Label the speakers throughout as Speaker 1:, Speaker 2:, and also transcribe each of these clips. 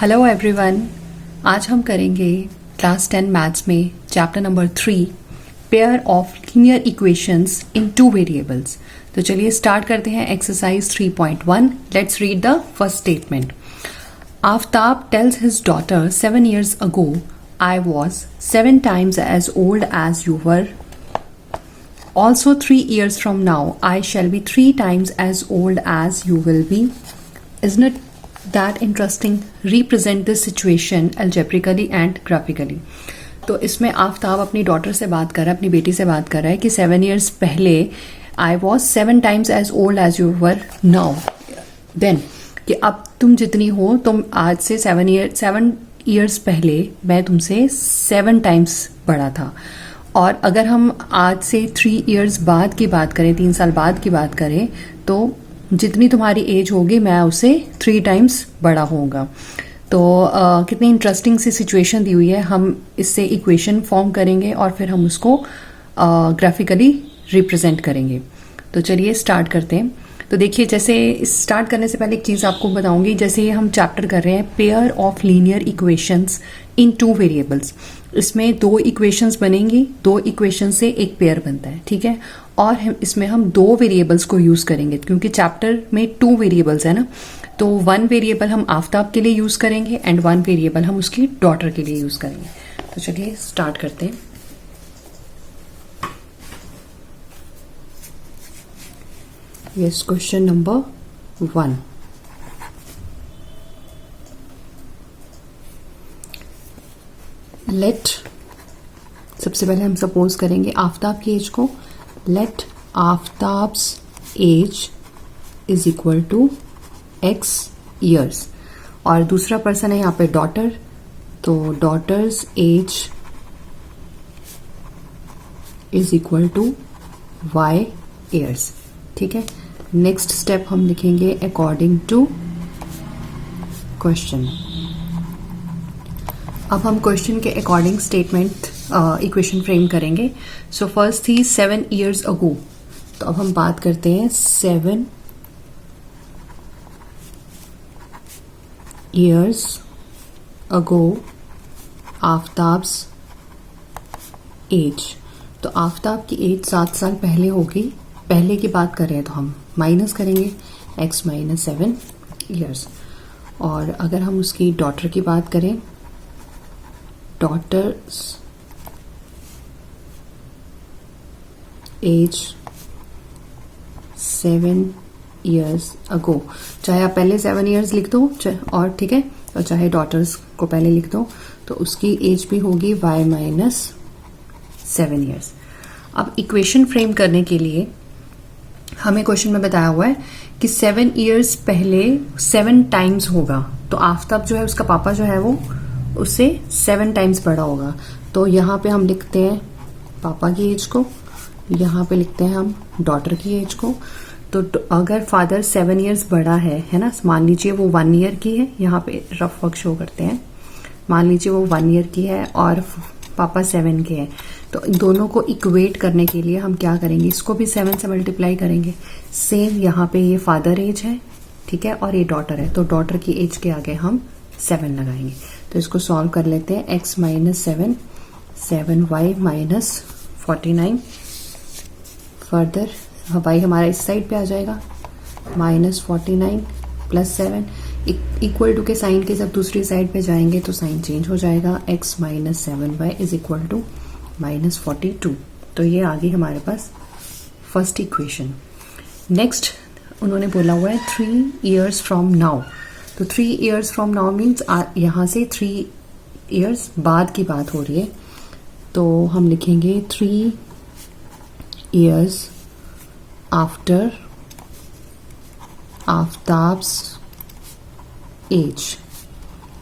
Speaker 1: Hello everyone, आज हम करेंगे क्लास 10 मैथ्स में chapter number 3 pair of linear equations in two variables. तो चलिए स्टार्ट करते हैं exercise 3.1। Let's read the first statement. Aftab tales his daughter 7 years ago I was 7 times as old as you were. Also 3 years from now I shall be 3 times as old as you will be. Isn't it that interesting? Represent this situation algebraically and graphically. तो इसमें आफ्ताब अपनी daughter से बात कर रहा है, अपनी बेटी से बात कर रहा है कि 7 years पहले I was 7 times as old as you were now. Then कि अब तुम जितनी हो, तुम आज से 7 years पहले मैं तुमसे 7 times बड़ा था। और अगर हम आज से 3 years बाद की बात करें, 3 साल बाद की बात करें, तो जितनी तुम्हारी एज होगी मैं उससे 3 times बड़ा होऊंगा। तो कितनी इंटरेस्टिंग सी सिचुएशन दी हुई है। हम इससे इक्वेशन फॉर्म करेंगे और फिर हम उसको ग्राफिकली रिप्रेजेंट करेंगे। तो चलिए स्टार्ट करते हैं। तो देखिए, जैसे स्टार्ट करने से पहले एक चीज़ आपको बताऊंगी। जैसे हम चैप्टर कर रहे हैं pair of linear equations in 2 variables. इसमें 2 इक्वेशंस बनेंगी, 2 इक्वेशन से एक पेयर बनता है, ठीक है। और इसमें हम 2 वेरिएबल्स को यूज़ करेंगे क्योंकि चैप्टर में 2 वेरिएबल्स है ना। तो 1 वेरिएबल हम आफ्ताब के लिए यूज़ करेंगे एंड 1 वेरिएबल हम उसकी डॉटर के लिए यूज़ करेंगे। तो चलिए स्टार्ट करते हैं। Yes, question number 1। लेट, सबसे पहले हम सपोज करेंगे आफ्ताब की एज को। Let Aftab's age is equal to x years। और दूसरा पर्सन है यहाँ पे डॉटर, तो daughter's age is equal to y years, ठीक है। नेक्स्ट स्टेप हम लिखेंगे अकॉर्डिंग टू क्वेश्चन। अब हम क्वेश्चन के अकॉर्डिंग स्टेटमेंट इक्वेशन फ्रेम करेंगे। सो फर्स्ट थी 7 years ago। तो अब हम बात करते हैं 7 years ago आफ्ताब्स एज। तो आफ्ताब की एज 7 साल पहले होगी। पहले की बात कर रहे हैं तो हम माइनस करेंगे x - 7 years। और अगर हम उसकी डॉटर की बात करें, डॉटर्स एज 7 years ago। चाहे आप पहले 7 years लिख दो और ठीक है, और चाहे डॉटर्स को पहले लिख दो, तो उसकी एज भी होगी y - 7 years। अब इक्वेशन फ्रेम करने के लिए हमें क्वेश्चन में बताया हुआ है कि 7 years पहले 7 times होगा। तो आफ्ताब जो है, उसका पापा जो है वो उससे 7 times बड़ा होगा। तो यहाँ पे हम लिखते हैं पापा की एज को, यहाँ पे लिखते हैं हम डॉटर की एज को। तो अगर फादर 7 years बड़ा है ना, मान लीजिए वो 1 year की है, यहाँ पे रफ वर्क शो करते हैं। मान लीजिए वो 1 year की है और पापा 7 के हैं। तो इन दोनों को इक्वेट करने के लिए हम क्या करेंगे, इसको भी 7 से मल्टीप्लाई करेंगे। सेम यहाँ पे ये फादर एज है, ठीक है, और ये डॉटर है, तो डॉटर की एज के आगे हम 7 लगाएंगे। तो इसको सॉल्व कर लेते हैं। x - 7 7y - 49। फर्दर y हमारा इस साइड पे आ जाएगा, -49 + 7 इक्वल टू के साइन के जब दूसरी साइड पे जाएंगे तो साइन चेंज हो जाएगा। x - 7y is equal to -42। तो ये आ गई हमारे पास फर्स्ट इक्वेशन। नेक्स्ट उन्होंने बोला हुआ है 3 years from now। तो 3 years from now मीन्स यहाँ से 3 years बाद की बात हो रही है। तो हम लिखेंगे 3 years आफ्टर आफ्ताब्स एज।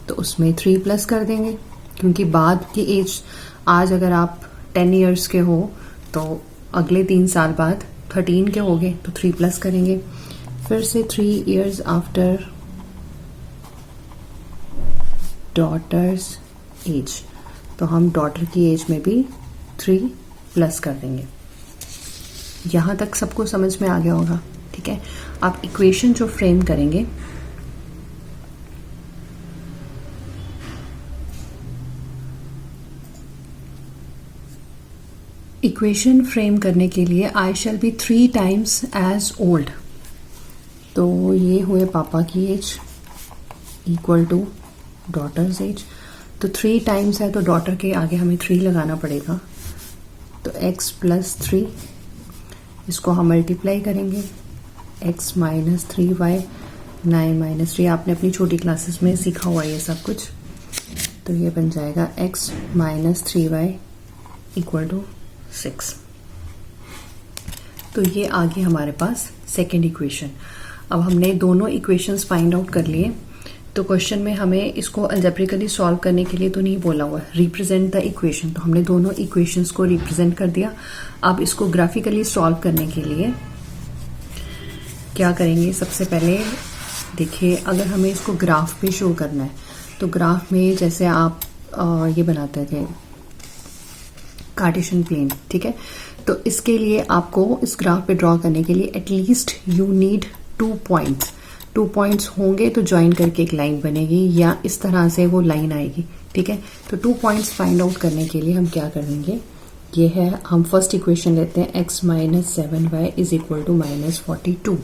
Speaker 1: तो उसमें 3 प्लस कर देंगे क्योंकि बाद की एज, आज अगर आप 10 years के हो तो अगले 3 साल बाद 13 के होगे, तो 3 प्लस करेंगे। फिर से 3 years आफ्टर डॉटर्स एज, तो हम डॉटर की एज में भी 3 प्लस कर देंगे। यहां तक सबको समझ में आ गया होगा, ठीक है। आप इक्वेशन जो फ्रेम करेंगे इक्वेशन फ्रेम करने के लिए I shall be 3 times as old. तो ये हुए पापा की age equal to daughter's age. तो 3 टाइम्स है तो डॉटर के आगे हमें 3 लगाना पड़ेगा। तो x प्लस 3, इसको हम मल्टीप्लाई करेंगे, x माइनस 3y, 9 माइनस 3। आपने अपनी छोटी क्लासेस में सीखा हुआ ये सब कुछ। तो ये बन जाएगा x minus 3y equal to 6। तो ये आ गई हमारे पास सेकेंड इक्वेशन। अब हमने दोनों इक्वेशंस फाइंड आउट कर लिए। तो क्वेश्चन में हमें इसको अलजेब्रिकली सॉल्व करने के लिए तो नहीं बोला हुआ, रिप्रेजेंट द इक्वेशन। तो हमने दोनों इक्वेशंस को रिप्रेजेंट कर दिया। अब इसको ग्राफिकली सॉल्व करने के लिए क्या करेंगे, सबसे पहले देखिए, अगर हमें इसको ग्राफ पे शो करना है तो ग्राफ में जैसे आप ये बनाते थे कार्टेशियन प्लेन, ठीक है। तो इसके लिए आपको इस ग्राफ पे ड्रॉ करने के लिए at least you need 2 points. 2 points होंगे तो ज्वाइन करके एक लाइन बनेगी या इस तरह से वो लाइन आएगी, ठीक है। तो 2 पॉइंट्स फाइंड आउट करने के लिए हम क्या करेंगे, ये है, हम फर्स्ट इक्वेशन लेते हैं x minus 7y is equal to minus 42।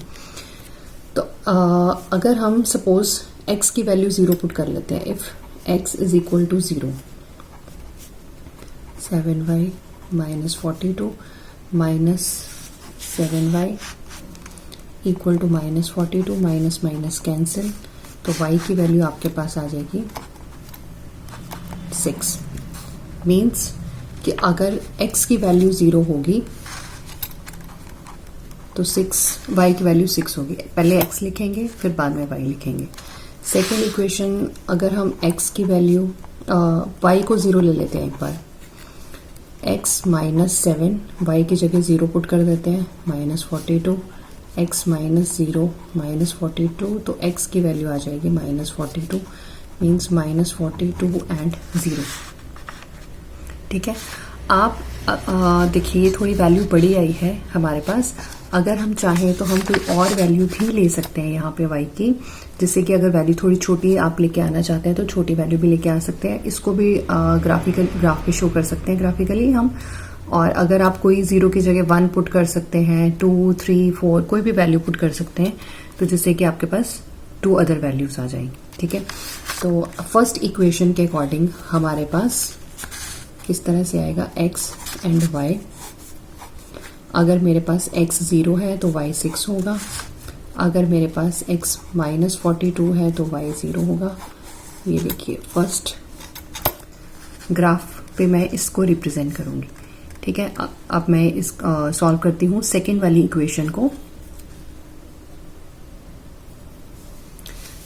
Speaker 1: तो अगर हम सपोज x की वैल्यू 0 पुट कर लेते हैं, if x is equal to 0, 7y minus 42 minus 7y equal to minus 42, minus minus cancel. तो y की वैल्यू आपके पास आ जाएगी 6। मीन्स कि अगर x की वैल्यू 0 होगी तो y की वैल्यू 6 होगी। पहले x लिखेंगे फिर बाद में y लिखेंगे। सेकेंड इक्वेशन, अगर हम x की वैल्यू y को 0 ले लेते हैं एक बार, x माइनस 7, y की जगह 0 पुट कर देते हैं, माइनस 42, x माइनस 0 माइनस 42। तो x की वैल्यू आ जाएगी माइनस 42, मीन्स माइनस 42 एंड 0, ठीक है। आप देखिए ये थोड़ी वैल्यू बड़ी आई है हमारे पास। अगर हम चाहें तो हम कोई और वैल्यू भी ले सकते हैं यहाँ पे y की, जिससे कि अगर वैल्यू थोड़ी छोटी आप लेके आना चाहते हैं तो छोटी वैल्यू भी लेके आ सकते हैं। इसको भी ग्राफ पे शो कर सकते हैं ग्राफिकली हम। और अगर आप कोई 0 की जगह 1 पुट कर सकते हैं, 2, 3, 4 कोई भी वैल्यू पुट कर सकते हैं, तो जिससे कि आपके पास 2 अदर वैल्यूज आ जाएंगी, ठीक है। तो फर्स्ट इक्वेशन के अकॉर्डिंग हमारे पास किस तरह से आएगा x एंड y। अगर मेरे पास x 0 है तो y 6 होगा, अगर मेरे पास x माइनस 42 है तो y 0 होगा। ये देखिए फर्स्ट ग्राफ पे मैं इसको रिप्रेजेंट करूंगी, ठीक है। अब मैं इस सॉल्व करती हूँ सेकेंड वाली इक्वेशन को।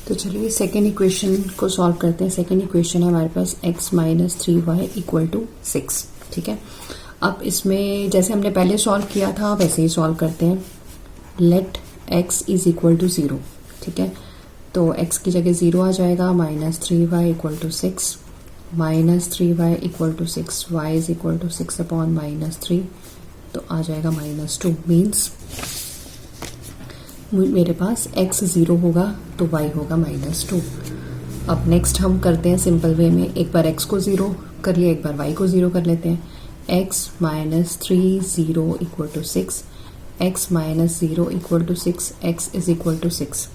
Speaker 1: तो चलिए सेकेंड इक्वेशन को सॉल्व करते हैं। सेकेंड इक्वेशन है हमारे पास x minus 3y equal to 6, ठीक है। अब इसमें जैसे हमने पहले सॉल्व किया था वैसे ही सॉल्व करते हैं। Let x is equal to 0, ठीक है। तो x की जगह 0 आ जाएगा, minus 3y equal to 6, minus 3y equal to 6, y is equal to 6 upon minus 3, तो आ जाएगा माइनस 2। मीन्स मेरे पास x 0 होगा तो y होगा माइनस 2। अब नेक्स्ट हम करते हैं सिंपल वे में, एक बार x को 0 कर लिया, एक बार y को 0 कर लेते हैं। x minus 3 0 equal to 6, x minus 0 equal to 6, x is equal to 6।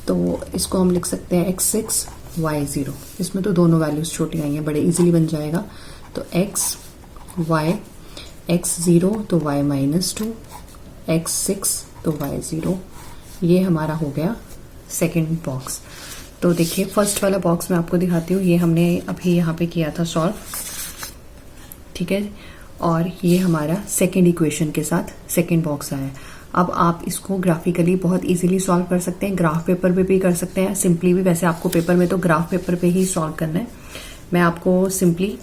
Speaker 1: तो इसको हम लिख सकते हैं x 6 y 0। इसमें तो दोनों वैल्यूज छोटी आई हैं, बड़े इजीली बन जाएगा। तो x y, x 0 तो y माइनस 2, x 6 तो y 0। ये हमारा हो गया सेकेंड बॉक्स। तो देखिए फर्स्ट वाला बॉक्स मैं आपको दिखाती हूँ, ये हमने अभी यहाँ पे किया था सॉल्व, ठीक है। और ये हमारा सेकेंड इक्वेशन के साथ सेकेंड बॉक्स आया। अब आप इसको ग्राफिकली बहुत इजीली सॉल्व कर सकते हैं, ग्राफ पेपर पे भी कर सकते हैं, सिंपली भी। वैसे आपको पेपर में तो ग्राफ पेपर पे ही सॉल्व करना है, मैं आपको सिंपली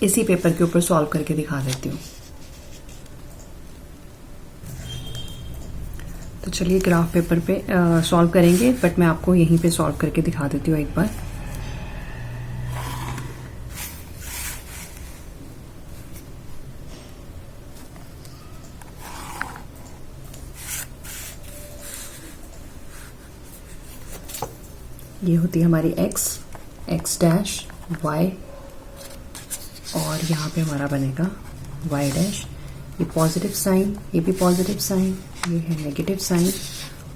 Speaker 1: इसी पेपर के ऊपर सॉल्व करके दिखा देती हूँ। तो चलिए ग्राफ पेपर पे सॉल्व करेंगे, बट मैं आपको यहीं पे सॉल्व करके दिखा देती हूँ एक बार। ये होती है हमारी x डैश y, और यहाँ पे हमारा बनेगा वाई डैश, ये पॉजिटिव साइन, ये भी पॉजिटिव साइन, ये है नेगेटिव साइन,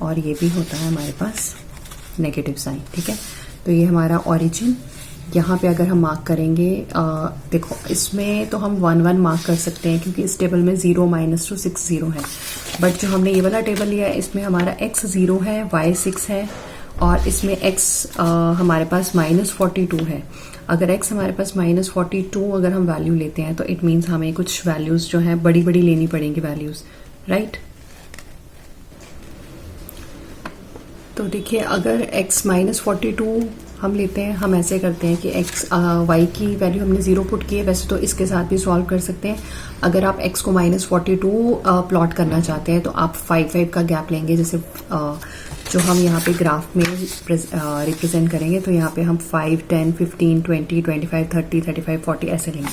Speaker 1: और ये भी होता है हमारे पास नेगेटिव साइन, ठीक है। तो ये हमारा ओरिजिन। यहाँ पे अगर हम मार्क करेंगे, देखो इसमें तो हम 1 1 मार्क कर सकते हैं क्योंकि इस टेबल में 0 -2 6 0 है, बट जो हमने ये वाला टेबल लिया है इसमें हमारा x 0 है, y 6 है, और इसमें x हमारे पास -42 है। अगर x हमारे पास -42 अगर हम वैल्यू लेते हैं तो इट मीन्स हमें कुछ वैल्यूज जो है बड़ी बड़ी लेनी पड़ेंगी वैल्यूज, राइट। तो देखिए अगर x -42 हम लेते हैं, हम ऐसे करते हैं कि y की वैल्यू हमने 0 पुट की है, वैसे तो इसके साथ भी सॉल्व कर सकते हैं। अगर आप x को -42 प्लॉट करना चाहते हैं तो आप 5 का गैप लेंगे, जैसे जो हम यहाँ पे ग्राफ में रिप्रेजेंट करेंगे, तो यहाँ पे हम 5 10 15 20 25 30 35 40 ऐसे लेंगे।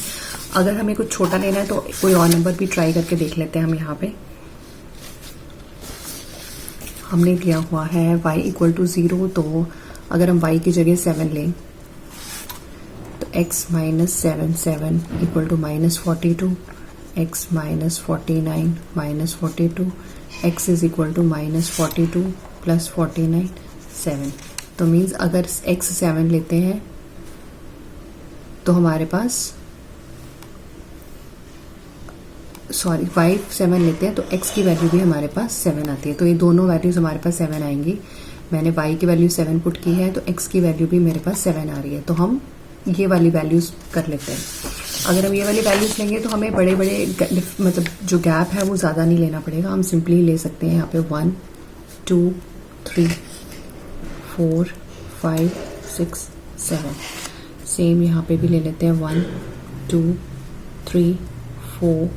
Speaker 1: अगर हमें कुछ छोटा लेना है तो कोई और नंबर भी ट्राई करके देख लेते हैं। हम यहाँ पे हमने लिया हुआ है y = 0, तो अगर हम y की जगह 7 लें तो x - 7 7 = -42, x - 49 -42, x is equal to -42 + 49 7। तो मीन्स अगर x 7 लेते हैं तो हमारे पास y 7 लेते हैं तो x की वैल्यू भी हमारे पास 7 आती है। तो ये दोनों वैल्यूज हमारे पास 7 आएंगी। मैंने y की वैल्यू 7 पुट की है तो x की वैल्यू भी मेरे पास 7 आ रही है। तो हम ये वाली वैल्यूज कर लेते हैं। अगर हम ये वाली वैल्यूज लेंगे तो हमें बड़े बड़े मतलब जो गैप है वो ज़्यादा नहीं लेना पड़ेगा, हम सिंपली ले सकते हैं यहाँ पे 1 2 3 4 5 6 7। सेम यहाँ पे भी ले लेते हैं 1 2 3 4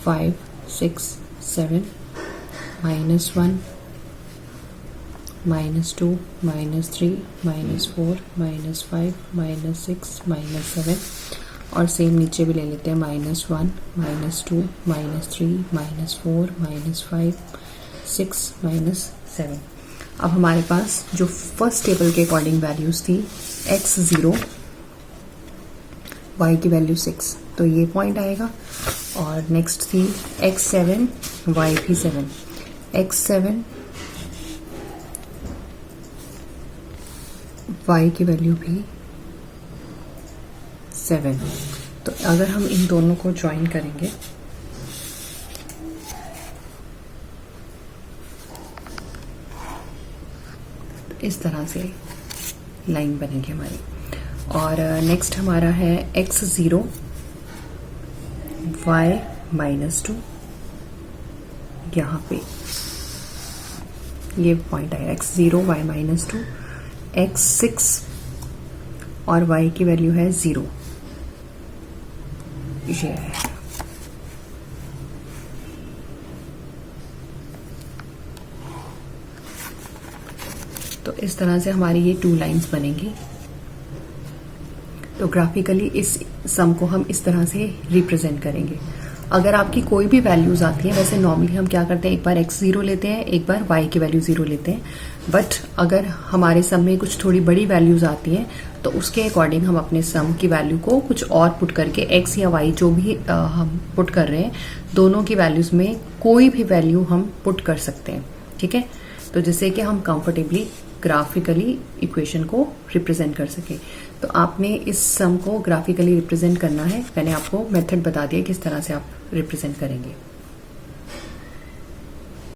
Speaker 1: 5 6 7 -1 -2 -3 -4 -5 -6 -7, और सेम नीचे भी ले लेते हैं -1 -2 -3 -4 -5 6 -7। अब हमारे पास जो फर्स्ट टेबल के अकॉर्डिंग वैल्यूज थी x 0, y की वैल्यू 6, तो ये पॉइंट आएगा। और नेक्स्ट थी x 7, y भी 7, x 7 y की वैल्यू भी 7। तो अगर हम इन दोनों को ज्वाइन करेंगे तो इस तरह से लाइन बनेगी हमारी। और नेक्स्ट हमारा है x 0 y -2, यहाँ पे ये पॉइंट आया x 0 y -2, x 6 और y की वैल्यू है 0, ये है। तो इस तरह से हमारी ये 2 लाइंस बनेंगी। तो ग्राफिकली इस सम को हम इस तरह से रिप्रेजेंट करेंगे। अगर आपकी कोई भी वैल्यूज आती है, वैसे नॉर्मली हम क्या करते हैं, एक बार x 0 लेते हैं, एक बार y की वैल्यू 0 लेते हैं, बट अगर हमारे सम में कुछ थोड़ी बड़ी वैल्यूज आती हैं तो उसके अकॉर्डिंग हम अपने सम की वैल्यू को कुछ और पुट करके x या y जो भी हम पुट कर रहे हैं, दोनों की वैल्यूज में कोई भी वैल्यू हम पुट कर सकते हैं, ठीक है। तो जिससे कि हम कंफर्टेबली ग्राफिकली इक्वेशन को रिप्रेजेंट कर सके। तो आपने इस सम को ग्राफिकली रिप्रेजेंट करना है। मैंने आपको मेथड बता दिया किस तरह से आप रिप्रेजेंट करेंगे।